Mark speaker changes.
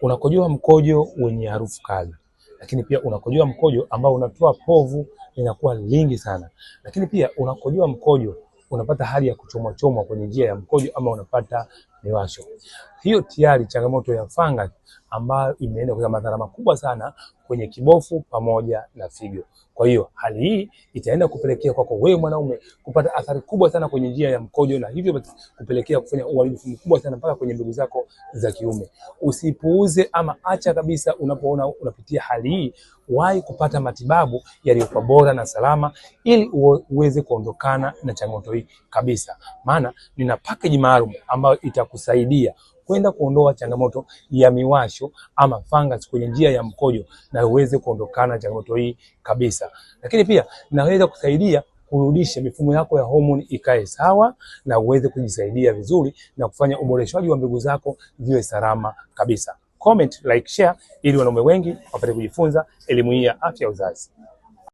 Speaker 1: Unakojoa mkojo wenye harufu kali, lakini pia unakojoa mkojo ambao unatoa povu linakuwa lingi sana, lakini pia unakojoa mkojo unapata hali ya kuchomwa chomwa kwenye njia ya mkojo ama unapata miwasho. Hiyo tayari changamoto ya fungus ambayo imeenda kwa madhara makubwa sana kwenye kibofu pamoja na figo. Kwa hiyo hali hii itaenda kupelekea kwako wewe mwanaume kupata athari kubwa sana kwenye njia ya mkojo, na hivyo kupelekea kufanya uharibifu mkubwa sana mpaka kwenye mbegu zako za kiume. Usipuuze ama acha kabisa unapoona unapitia hali hii, wahi kupata matibabu yaliyokuwa bora na salama ili uweze kuondokana na changamoto hii kabisa. Maana nina package maalum ambayo itakusaidia kwenda kuondoa changamoto ya miwasho ama fungus kwenye njia ya mkojo na uweze kuondokana na changamoto hii kabisa. Lakini pia naweza kusaidia kurudisha mifumo yako ya homoni ikae sawa na uweze kujisaidia vizuri na kufanya uboreshaji wa mbegu zako ziwe salama kabisa. Comment, like, share ili wanaume wengi wapate kujifunza elimu hii ya afya ya uzazi.